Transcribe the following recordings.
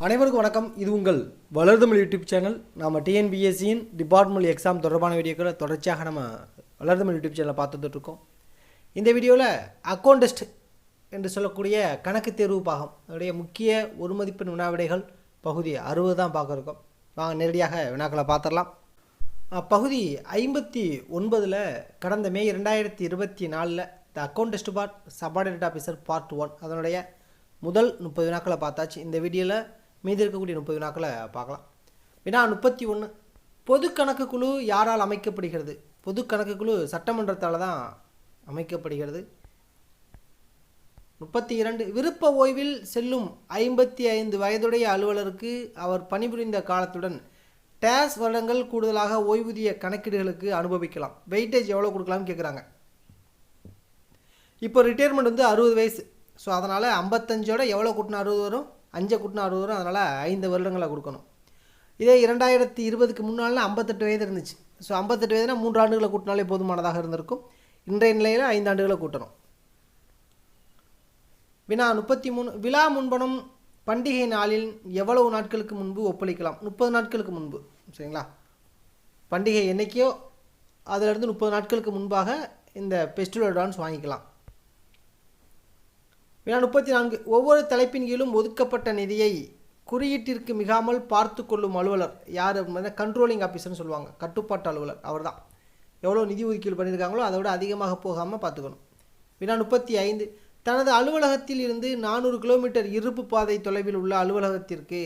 அனைவருக்கும் வணக்கம். இது உங்கள் வளர்தமிழ் யூடியூப் சேனல். நம்ம டிஎன்பிஎஸ்சியின் டிபார்ட்மெண்ட் எக்ஸாம் தொடர்பான வீடியோக்களை தொடர்ச்சியாக நம்ம வளர்தமிழ் யூடியூப் சேனலில் பார்த்துட்ருக்கோம். இந்த வீடியோவில் அக்கௌண்ட் டெஸ்ட் என்று சொல்லக்கூடிய கணக்கு தேர்வு பாகம் அதனுடைய முக்கிய ஒரு மதிப்பெண் வினாவிடைகள் பகுதி 60 தான் பார்க்க இருக்கோம். வாங்க நேரடியாக வினாக்களை பார்த்துடலாம். பகுதி 59 கடந்த மே 2024 the account test part subordinate officer part 1 அதனுடைய முதல் 30 வினாக்களை பார்த்தாச்சு. இந்த வீடியோவில் மீதி இருக்கக்கூடிய 30 வினாக்களை பார்க்கலாம். வினா 31, பொது கணக்கு குழு யாரால் அமைக்கப்படுகிறது? பொது கணக்கு குழு சட்டமன்றத்தால் தான் அமைக்கப்படுகிறது. 32, விருப்ப ஓய்வில் செல்லும் 55 வயதுடைய அலுவலருக்கு அவர் பணிபுரிந்த காலத்துடன் டேஸ் வருடங்கள் கூடுதலாக ஓய்வூதிய கணக்கீடுகளுக்கு அனுபவிக்கலாம். வெயிட்டேஜ் எவ்வளோ கொடுக்கலாம்னு கேட்குறாங்க. இப்போ ரிட்டையர்மெண்ட் 60 வயசு. ஸோ அதனால் 55ஓட எவ்வளோ கூட்டினா 60 வரும்? 5 கூட்டினா 60 வரும். அதனால் 5 வருடங்களை கொடுக்கணும். இதே 2020க்கு முன்னாள் 58 வயது இருந்துச்சு. ஸோ 58 வயதுனா 3 ஆண்டுகளை கூட்டினாலே போதுமானதாக இருந்திருக்கும். இன்றைய நிலையில் 5 ஆண்டுகளை கூட்டணும். வினா 33, விழா முன்பணம் பண்டிகை நாளில் எவ்வளவு நாட்களுக்கு முன்பு ஒப்பளிக்கலாம்? 30 நாட்களுக்கு முன்பு. சரிங்களா? பண்டிகை என்றைக்கோ அதிலிருந்து 30 நாட்களுக்கு முன்பாக இந்த ஃபெஸ்டிவல் அட்வான்ஸ் வாங்கிக்கலாம். வினா 34, ஒவ்வொரு தலைப்பின் கீழும் ஒதுக்கப்பட்ட நிதியை குறியீட்டிற்கு மிகாமல் பார்த்து கொள்ளும் அலுவலர் யார்? கண்ட்ரோலிங் ஆஃபீஸர்னு சொல்லுவாங்க. கட்டுப்பாட்டு அலுவலர் அவர் தான். எவ்வளோ நிதி ஒதுக்கீடு பண்ணியிருக்காங்களோ அதை விட அதிகமாக போகாமல் பார்த்துக்கணும். வினா 35, தனது அலுவலகத்தில் இருந்து 400 கிலோமீட்டர் இருப்பு பாதை தொலைவில் உள்ள அலுவலகத்திற்கு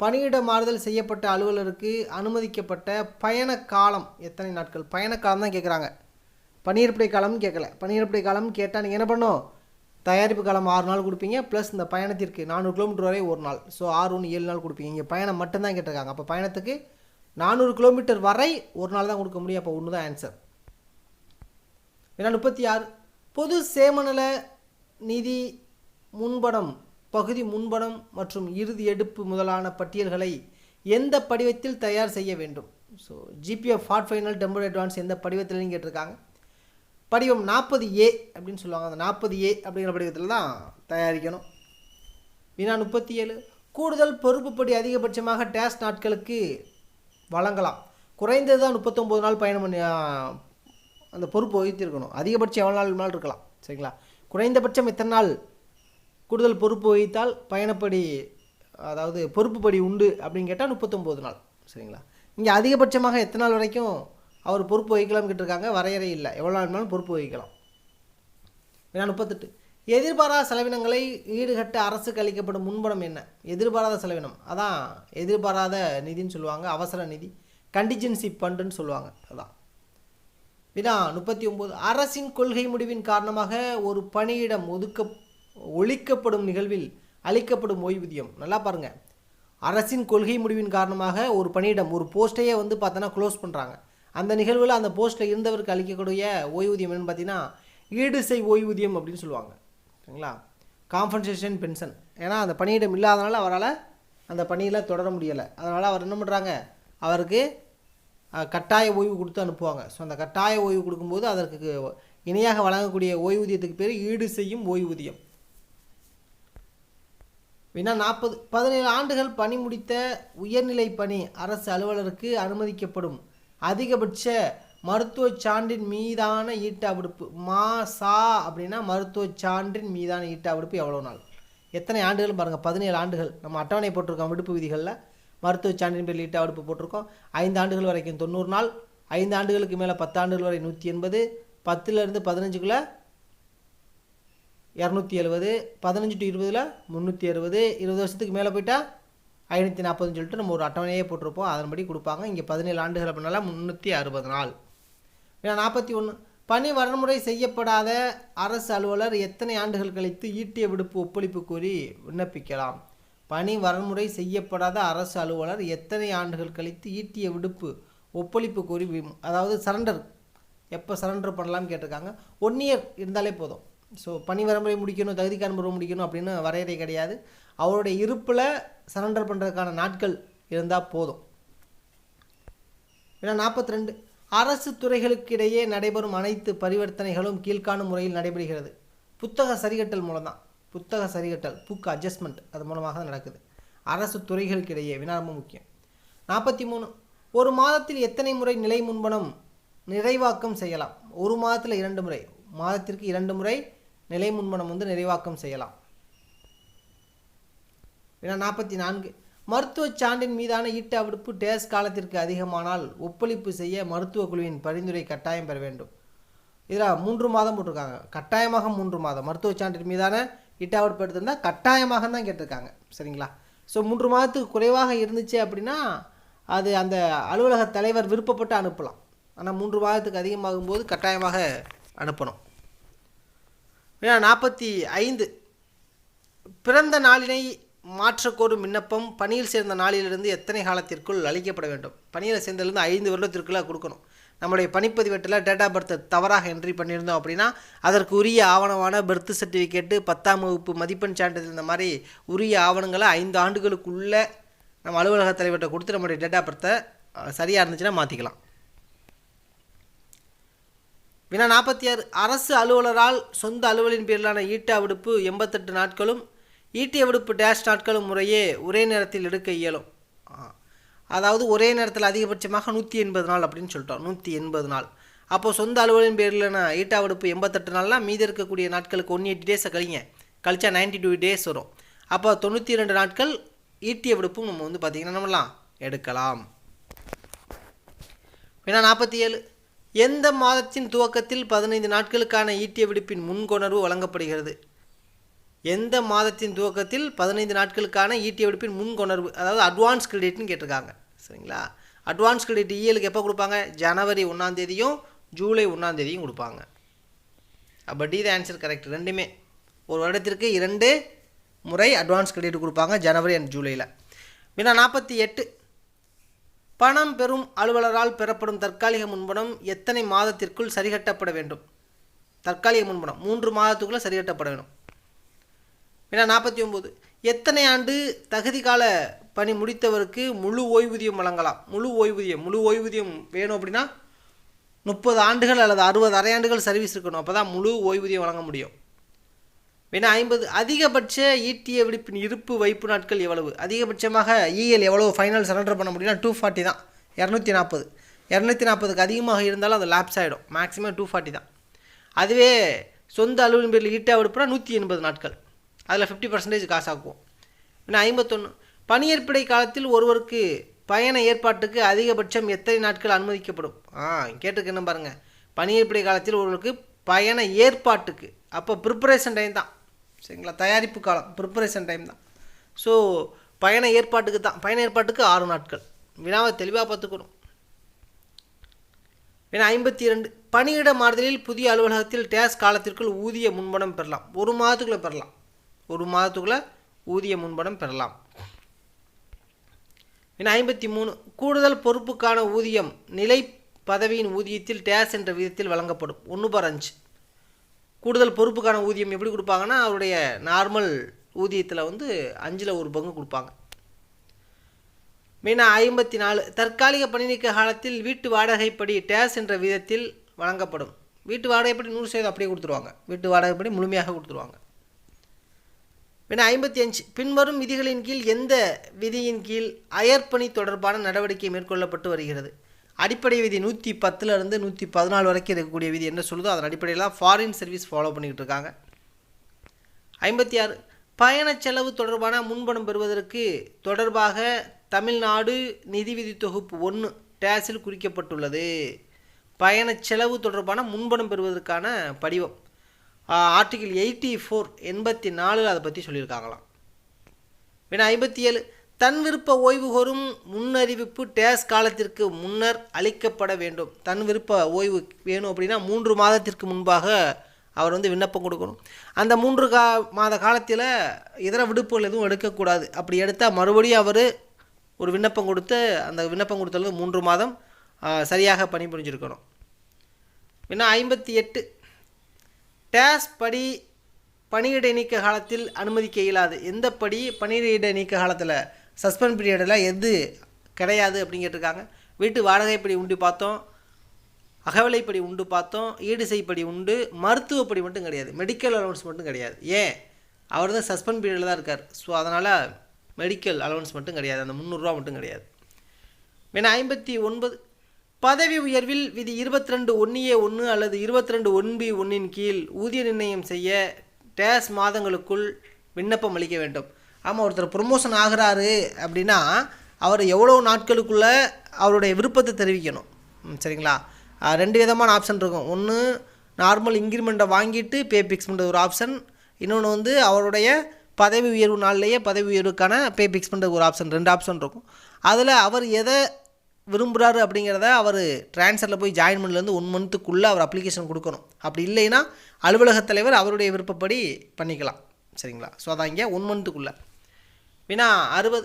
பணியிட மாறுதல் செய்யப்பட்ட அலுவலருக்கு அனுமதிக்கப்பட்ட பயண காலம் எத்தனை நாட்கள்? பயண காலம் தான் கேட்குறாங்க. பணியிருப்படை காலம்னு கேட்கல. பணியிருப்படை காலம் கேட்டால் நீங்கள் என்ன பண்ணணும்? தயாரிப்பு காலம் 6 நாள் கொடுப்பீங்க, ப்ளஸ் இந்த பயணத்திற்கு 400 கிலோமீட்டர் வரை 1 நாள். ஸோ 6 1 7 நாள் கொடுப்பீங்க. இங்கே பயணம் மட்டும்தான் கேட்டிருக்காங்க. அப்போ பயணத்துக்கு 400 கிலோமீட்டர் வரை 1 நாள் தான் கொடுக்க முடியும். அப்போ ஒன்று தான் ஆன்சர். ஏன்னா 36, பொது சேமநல நிதி முன்பணம் பகுதி முன்பணம் மற்றும் இறுதி எடுப்பு முதலான பட்டியல்களை எந்த படிவத்தில் தயார் செய்ய வேண்டும்? So GPF hard final temporary advance எந்த படிவத்தில்னு கேட்டிருக்காங்க. படிவம் 40A அப்படின்னு சொல்லுவாங்க. அந்த 40A அப்படிங்கிற படிவத்தில் தான் தயாரிக்கணும். வினா 37, கூடுதல் பொறுப்புப்படி அதிகபட்சமாக டேஸ் நாட்களுக்கு வழங்கலாம். குறைந்தது தான் 39 நாள் பயணம் பண்ணி அந்த பொறுப்பு வகித்திருக்கணும். அதிகபட்சம் எவ்வளோ நாள் இருக்கலாம்? சரிங்களா? குறைந்தபட்சம் எத்தனை நாள் கூடுதல் பொறுப்பு வகித்தால் பயணப்படி அதாவது பொறுப்புப்படி உண்டு அப்படின்னு கேட்டால் 39 நாள். சரிங்களா? இங்கே அதிகபட்சமாக எத்தனை நாள் வரைக்கும் அவர் பொறுப்பு வகிக்கலாம்னு கேட்டிருக்காங்க. வரையறை இல்லை. எவ்வளோ நாள் பொறுப்பு வகிக்கலாம். ஏன்னா 38, எதிர்பாராத செலவினங்களை ஈடுகட்ட அரசுக்கு அளிக்கப்படும் முன்பணம் என்ன? எதிர்பாராத செலவினம் அதான் எதிர்பாராத நிதின்னு சொல்லுவாங்க. அவசர நிதி, கண்டிஜென்சி ஃபண்டுன்னு சொல்லுவாங்க. அதான். வினா 39, அரசின் கொள்கை முடிவின் காரணமாக ஒரு பணியிடம் ஒழிக்கப்படும் நிகழ்வில் அளிக்கப்படும் ஓய்வூதியம். நல்லா பாருங்கள். அரசின் கொள்கை முடிவின் காரணமாக ஒரு பணியிடம் ஒரு போஸ்ட்டையே பார்த்தோன்னா க்ளோஸ் பண்ணுறாங்க. அந்த நிகழ்வில் அந்த போஸ்ட்டில் இருந்தவருக்கு அளிக்கக்கூடிய ஓய்வூதியம் என்னென்னு பார்த்தீங்கன்னா ஈடுசெய் ஓய்வூதியம் அப்படின்னு சொல்லுவாங்க. சரிங்களா? Compensation pension. ஏன்னா அந்த பணியிடம் இல்லாதனால அவரால் அந்த பணியில் தொடர முடியலை. அதனால் அவர் என்ன பண்ணுறாங்க? அவருக்கு கட்டாய ஓய்வு கொடுத்து அனுப்புவாங்க. ஸோ அந்த கட்டாய ஓய்வு கொடுக்கும்போது அதற்கு இணையாக வழங்கக்கூடிய ஓய்வூதியத்துக்கு பேர் ஈடு செய்யும் ஓய்வூதியம். வினா 40, 17 ஆண்டுகள் பணி முடித்த உயர்நிலை பணி அரசு அலுவலருக்கு அனுமதிக்கப்படும் அதிகபட்ச மருத்துவ சான்றின் மீதான ஈட்டாவிடுப்பு. மாசா அப்படின்னா மருத்துவ சான்றின் மீதான ஈட்டாவிடுப்பு எவ்வளோ நாள்? எத்தனை ஆண்டுகள் பாருங்கள்? 17 ஆண்டுகள். நம்ம அட்டவணை போட்டிருக்கோம். விடுப்பு விதிகளில் மருத்துவ சான்றின் பேரில் ஈட்டாவிடுப்பு போட்டிருக்கோம். 5 ஆண்டுகள் வரைக்கும் 90 நாள், 5 ஆண்டுகளுக்கு மேலே 10 ஆண்டுகள் வரை 180, 10லேருந்து 15க்குள்ளே 270, 15 to 20ல் 360, 20 வருஷத்துக்கு மேலே போயிட்டால் 540 சொல்லிட்டு நம்ம ஒரு அட்டவணையே போட்டிருப்போம். அதன்படி கொடுப்பாங்க. இங்கே 17 ஆண்டுகள் அப்படின்னால 360 நாள். ஏன்னா 41, பணி வரன்முறை செய்யப்படாத அரசு அலுவலர் எத்தனை ஆண்டுகள் கழித்து ஈட்டிய விடுப்பு ஒப்பளிப்பு கோரி விண்ணப்பிக்கலாம்? பணி வரன்முறை செய்யப்படாத அரசு அலுவலர் எத்தனை ஆண்டுகள் கழித்து ஈட்டிய விடுப்பு ஒப்பளிப்பு கோரி அதாவது சரண்டர் எப்போ சரண்டர் பண்ணலாம்னு கேட்டிருக்காங்க. 1 இயர் இருந்தாலே போதும். ஸோ பணி வரமுறை முடிக்கணும், தகுதிக்கான முறை முடிக்கணும் அப்படின்னு வரையறை கிடையாது. அவருடைய இருப்பில் சரண்டர் பண்ணுறதுக்கான நாட்கள் இருந்தால் போதும். ஏன்னா 42, அரசு துறைகளுக்கிடையே நடைபெறும் அனைத்து பரிவர்த்தனைகளும் கீழ்காணும் முறையில் நடைபெறுகிறது. புத்தக சரிகட்டல் மூலம் தான். புத்தக சரிகட்டல் புக் அட்ஜஸ்ட்மெண்ட் அது மூலமாக தான் நடக்குது. அரசு துறைகளுக்கு இடையே. வினா ரொம்ப முக்கியம். 43 ஒரு மாதத்தில் எத்தனை முறை நிலை முன்பணம் நிறைவாக்கம் செய்யலாம்? ஒரு மாதத்தில் 2 முறை, மாதத்திற்கு 2 முறை நிலை முன்பணம் நிறைவாக்கம் செய்யலாம். வினா 44 மருத்துவ சான்றின் மீதான ஈட்ட விடுப்பு டேஸ் காலத்திற்கு அதிகமானால் ஒப்பளிப்பு செய்ய மருத்துவ குழுவின் பரிந்துரை கட்டாயம் பெற வேண்டும். இதில் 3 மாதம் போட்டிருக்காங்க. கட்டாயமாக 3 மாதம் மருத்துவ சான்றின் மீதான ஈட்ட விடுப்பு எடுத்திருந்தால் கட்டாயமாக தான் கேட்டிருக்காங்க. சரிங்களா? ஸோ 3 மாதத்துக்கு குறைவாக இருந்துச்சு அப்படின்னா அது அந்த அலுவலக தலைவர் விருப்பப்பட்டு அனுப்பலாம். ஆனால் 3 மாதத்துக்கு அதிகமாகும் போது கட்டாயமாக அனுப்பணும். வினா 45 பிறந்த நாளினை மாற்றக்கோரும் விண்ணப்பம் பணியில் சேர்ந்த நாளிலிருந்து எத்தனை காலத்திற்குள் அளிக்கப்பட வேண்டும்? பணியில் சேர்ந்ததுலேருந்து 5 வருடத்திற்குள்ளே கொடுக்கணும். நம்முடைய பணிப்பதிவேட்டில் டேட் ஆஃப் பர்த்தை தவறாக என்ட்ரி பண்ணியிருந்தோம் அப்படின்னா அதற்கு உரிய ஆவணமான பர்த் சர்டிஃபிகேட்டு 10ஆம் வகுப்பு மதிப்பெண் சான்றிதழ் இந்த மாதிரி உரிய ஆவணங்களை 5 ஆண்டுகளுக்குள்ளே நம்ம அலுவலக தலைவர்கிட்ட கொடுத்து நம்முடைய டேட் ஆஃப் பர்த்தை சரியாக இருந்துச்சுன்னா மாற்றிக்கலாம். வினா 46 அரசு அலுவலரால் சொந்த அலுவலின் பேரிலான ஈட்ட விடுப்பு 88 நாட்களும் ஈட்டிய விடுப்பு டேஷ் நாட்களும் முறையே ஒரே நேரத்தில் எடுக்க இயலும். அதாவது ஒரே நேரத்தில் அதிகபட்சமாக 180 நாள் அப்படின்னு சொல்லிட்டோம். 180 நாள். அப்போது சொந்த அலுவலின் பேரிலான ஈட்டா விடுப்பு 88 நாள்னால் மீதி இருக்கக்கூடிய நாட்களுக்கு 180 டேஸை கழிச்சா 92 டேஸ் வரும். அப்போ 92 நாட்கள் ஈட்டிய விடுப்பும் நம்ம பார்த்திங்கன்னா நம்மலாம் எடுக்கலாம். வினா 47 எந்த மாதத்தின் துவக்கத்தில் 15 நாட்களுக்கான ஈட்டிய விடுப்பின் முன்கொணர்வு வழங்கப்படுகிறது? எந்த மாதத்தின் துவக்கத்தில் 15 நாட்களுக்கான ஈட்டிய விடுப்பின் முன்கொணர்வு, அதாவது அட்வான்ஸ் கிரெடிட்னு கேட்டிருக்காங்க. சரிங்களா? அட்வான்ஸ் கிரெடிட் இஎலுக்கு எப்போ கொடுப்பாங்க? ஜனவரி 1ஆம் தேதியும் ஜூலை 1ஆம் தேதியும் கொடுப்பாங்க. அப்போ டி த ஆன்சர் கரெக்ட். ரெண்டுமே ஒரு வருடத்திற்கு 2 முறை அட்வான்ஸ் கிரெடிட் கொடுப்பாங்க, ஜனவரி அண்ட் ஜூலையில். வினா 48 பணம் பெறும் அலுவலரால் பெறப்படும் தற்காலிக முன்பணம் எத்தனை மாதத்திற்குள் சரிகட்டப்பட வேண்டும்? தற்காலிக முன்பணம் 3 மாதத்துக்குள்ளே சரிகட்டப்பட வேண்டும். வினா 49 எத்தனை ஆண்டு தகுதி கால பணி முடித்தவருக்கு முழு ஓய்வூதியம் வழங்கலாம்? முழு ஓய்வூதியம் வேணும் அப்படின்னா 30 ஆண்டுகள் அல்லது 60 அரையாண்டுகள் சர்வீஸ் இருக்கணும். அப்போ தான் முழு ஓய்வூதியம் வழங்க முடியும். வினா 50 அதிகபட்ச ஈட்டிய விடுப்பின் இருப்பு வைப்பு நாட்கள் எவ்வளவு? அதிகபட்சமாக இஎல் எவ்வளோ ஃபைனல் சரண்டர் பண்ண முடியும்னா 240 தான். 240க்கு அதிகமாக இருந்தாலும் அது லேப்ஸ் ஆகிடும். மேக்ஸிமம் 240 தான். அதுவே சொந்த அலுவலின் பேரில் ஈட்டா விடுப்புனா 180 நாட்கள். அதில் 50% காசு ஆக்குவோம். வினா 51 பணியேற்பிடை காலத்தில் ஒருவருக்கு பயண ஏற்பாட்டுக்கு அதிகபட்சம் எத்தனை நாட்கள் அனுமதிக்கப்படும்? கேட்டுக்கு என்ன பாருங்கள், பணியேற்பிடை காலத்தில் ஒருவருக்கு பயண ஏற்பாட்டுக்கு, அப்போ ப்ரிப்பரேஷன் டைம் தான். சரிங்களா? தயாரிப்பு காலம் ப்ரிப்பரேஷன் டைம் தான். ஸோ பயண ஏற்பாட்டுக்கு தான். பயண ஏற்பாட்டுக்கு 6 நாட்கள். வினாவை தெளிவாக பார்த்துக்கணும். வினா 52 பணியிட மாறுதலில் புதிய அலுவலகத்தில் டேஸ் காலத்திற்குள் ஊதிய முன்பணம் பெறலாம்? 1 மாதத்துக்குள்ளே பெறலாம். 1 மாதத்துக்குள்ளே ஊதிய முன்பணம் பெறலாம். வினா 53 கூடுதல் பொறுப்புக்கான ஊதியம் நிலை பதவியின் ஊதியத்தில் டேஸ் என்ற விதத்தில் வழங்கப்படும்? 1/5. கூடுதல் பொறுப்புக்கான ஊதியம் எப்படி கொடுப்பாங்கன்னா அவருடைய நார்மல் ஊதியத்தில் 5ல் 1 பங்கு கொடுப்பாங்க. வினா 54 தற்காலிக பணி நீக்க காலத்தில் வீட்டு வாடகைப்படி டேஸ் என்ற விதத்தில் வழங்கப்படும்? வீட்டு வாடகைப்படி 100% அப்படியே கொடுத்துருவாங்க. வீட்டு வாடகைப்படி முழுமையாக கொடுத்துருவாங்க. வினா 55 பின்வரும் விதிகளின் கீழ் எந்த விதியின் கீழ் அயற்பணி தொடர்பான நடவடிக்கை மேற்கொள்ளப்பட்டு வருகிறது? அடிப்படை விதி 110 114 வரைக்கும் இருக்கக்கூடிய விதி என்ன சொல்லுதோ அதன் அடிப்படையில் ஃபாரின் சர்வீஸ் ஃபாலோ பண்ணிக்கிட்டு இருக்காங்க. 56 பயண செலவு தொடர்பான முன்பணம் பெறுவதற்கு தொடர்பாக தமிழ்நாடு நிதி விதி தொகுப்பு 1 டேஸில் குறிக்கப்பட்டுள்ளது. பயண செலவு தொடர்பான முன்பணம் பெறுவதற்கான படிவம் ஆர்டிகிள் 84 84 அதை பற்றி சொல்லியிருக்காங்களாம். வினா 57 தன் விருப்ப ஓய்வு கோரும் முன்னறிவிப்பு டேஸ் காலத்திற்கு முன்னர் அளிக்கப்பட வேண்டும்? தன் விருப்ப ஓய்வு வேணும் அப்படின்னா 3 மாதத்திற்கு முன்பாக அவர் விண்ணப்பம் கொடுக்கணும். அந்த 3 மாத காலத்தில் இதர விடுப்புகள் எதுவும் எடுக்கக்கூடாது. அப்படி எடுத்தால் மறுபடியும் அவர் ஒரு விண்ணப்பம் கொடுத்து அந்த விண்ணப்பம் கொடுத்தது 3 மாதம் சரியாக பணிபுரிஞ்சிருக்கணும். வினா 58 டேஸ் படி பணியிடை நீக்க காலத்தில் அனுமதிக்க இயலாது? எந்த படி பணியிட நீக்க காலத்தில் சஸ்பெண்ட் பீரியடில் எது கிடையாது அப்படின்னு கேட்டிருக்காங்க. வீட்டு வாடகைப்படி உண்டு பார்த்தோம், அகவிலைப்படி உண்டு பார்த்தோம், ஈடுசெய்ப்படி உண்டு, மருத்துவப்படி மட்டும் கிடையாது, மெடிக்கல் அலவன்ஸ் மட்டும் கிடையாது. ஏன்? அவர் தான் சஸ்பெண்ட் பீரியடில் தான் இருக்கார். ஸோ அதனால் மெடிக்கல் அலவன்ஸ் மட்டும் கிடையாது, அந்த 300 ரூபா மட்டும் கிடையாது. வினா 59 பதவி உயர்வில் விதி 22(1A)(1) அல்லது 22(1B)(1) கீழ் ஊதிய நிர்ணயம் செய்ய டேஸ் மாதங்களுக்குள் விண்ணப்பம் அளிக்க வேண்டும். ஆமாம், ஒருத்தர் ப்ரொமோஷன் ஆகிறாரு அப்படின்னா அவர் எவ்வளோ நாட்களுக்குள்ளே அவருடைய விருப்பத்தை தெரிவிக்கணும். சரிங்களா? 2 விதமான ஆப்ஷன் இருக்கும். ஒன்று நார்மல் இன்க்ரிமெண்ட்டை வாங்கிட்டு பே ஃபிக்ஸ் பண்ணுறது ஒரு ஆப்ஷன், இன்னொன்று வந்து அவருடைய பதவி உயர்வு நாள்லேயே பதவி உயர்வுக்கான பே ஃபிக்ஸ் பண்ணுறது ஒரு ஆப்ஷன். 2 ஆப்ஷன் இருக்கும். அதில் அவர் எதை விரும்புகிறாரு அப்படிங்கிறத அவர் ட்ரான்ஸ்ஃபரில் போய் ஜாயின் பண்ணலேருந்து 1 மந்த்துக்குள்ளே அவர் அப்ளிகேஷன் கொடுக்கணும். அப்படி இல்லைன்னா அலுவலகத் தலைவர் அவருடைய விருப்பப்படி பண்ணிக்கலாம். சரிங்களா? ஸோ அதான் இங்கே 1 மந்த்துக்குள்ளே. வினா 60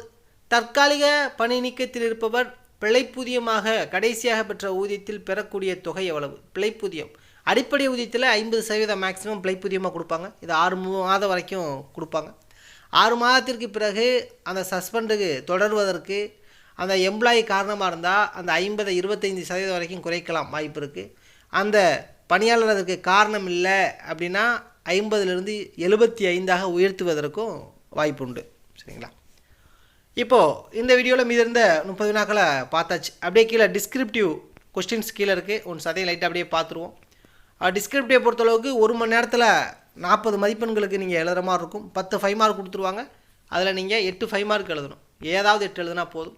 தற்காலிக பணி நீக்கத்தில் இருப்பவர் பிழைப்பூதியமாக கடைசியாக பெற்ற ஊதியத்தில் பெறக்கூடிய தொகை எவ்வளவு? பிழைப்பூதியம் அடிப்படை ஊதியத்தில் 50% மேக்ஸிமம் பிழைப்பூதியமாக கொடுப்பாங்க. இது 6 மாதம் வரைக்கும் கொடுப்பாங்க. 6 மாதத்திற்கு பிறகு அந்த சஸ்பெண்டுக்கு தொடர்வதற்கு அந்த எம்ப்ளாயி காரணமாக இருந்தால் அந்த 50-25% வரைக்கும் குறைக்கலாம் வாய்ப்பு இருக்குது. அந்த பணியாளர் அதற்கு காரணம் இல்லை அப்படின்னா 50லிருந்து 75ஆக உயர்த்துவதற்கும் வாய்ப்பு உண்டு. சரிங்களா? இப்போது இந்த வீடியோவில் மீது இருந்த 30 வினாக்களை பார்த்தாச்சு. அப்படியே கீழே டிஸ்கிரிப்டிவ் கொஸ்டின்ஸ் கீழே இருக்குது, ஒன்று அதையும் லைட்டாக அப்படியே பார்த்துருவோம். டிஸ்கிரிப்டிவை பொறுத்தளவுக்கு 1 மணி நேரத்தில் 40 மதிப்பெண்களுக்கு நீங்கள் எழுதுகிற மாதிரி இருக்கும். 10 5 மார்க் கொடுத்துருவாங்க. அதில் நீங்கள் 8 5 மார்க் எழுதணும். ஏதாவது 8 எழுதுனா போதும்.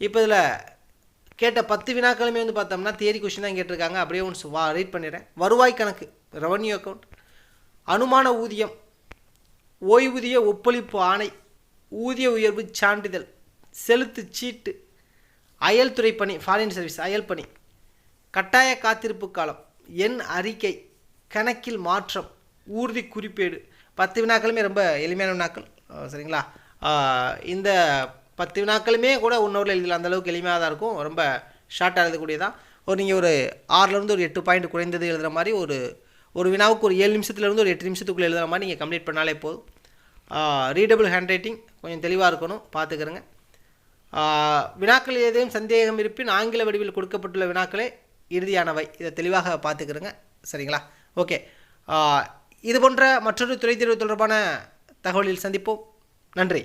இப்போ இதில் கேட்ட 10 வினாக்களுமே வந்து பார்த்தோம்னா தியரி கொஸ்டின் தான் கேட்டிருக்காங்க. அப்படியே ஒன்று ரீட் பண்ணிடுறேன். வருவாய் கணக்கு, ரெவன்யூ அக்கௌண்ட், அனுமான ஊதியம், ஓய்வூதிய ஒப்பளிப்பு ஆணை, ஊதிய உயர்வு சான்றிதழ், செலுத்து சீட்டு, அயல் துறை பணி, ஃபாரின் சர்வீஸ் அயல் பணி, கட்டாய காத்திருப்பு காலம், எண் அறிக்கை, கணக்கில் மாற்றம், ஊர்தி குறிப்பேடு. 10 வினாக்களுமே ரொம்ப எளிமையான வினாக்கள். சரிங்களா? இந்த 10 வினாக்களுமே கூட 1 ஹவரில் எழுதலாம். அந்தளவுக்கு எளிமையாக தான் இருக்கும். ரொம்ப ஷார்ட்டாக எழுதக்கூடியதான். நீங்கள் ஒரு 6லேருந்து ஒரு 8 பாயிண்ட் குறைந்தது எழுதுகிற மாதிரி ஒரு வினாவுக்கு ஒரு 7 நிமிஷத்துலேருந்து ஒரு 8 நிமிஷத்துக்குள்ளே எழுதுகிற மாதிரி நீங்கள் கம்ப்ளீட் பண்ணாலே போதும். ரீடபிள் ஹேண்ட் ரைட்டிங் கொஞ்சம் தெளிவாக இருக்கணும், பார்த்துக்கிறங்க. வினாக்கள் ஏதேனும் சந்தேகம் இருப்பின் ஆங்கில வடிவில் கொடுக்கப்பட்டுள்ள வினாக்களே இறுதியானவை. இதை தெளிவாக பார்த்துக்கிறங்க. சரிங்களா? ஓகே, இது போன்ற மற்றொரு துறை தேர்வு தொடர்பான தகவலில் சந்திப்போம். நன்றி.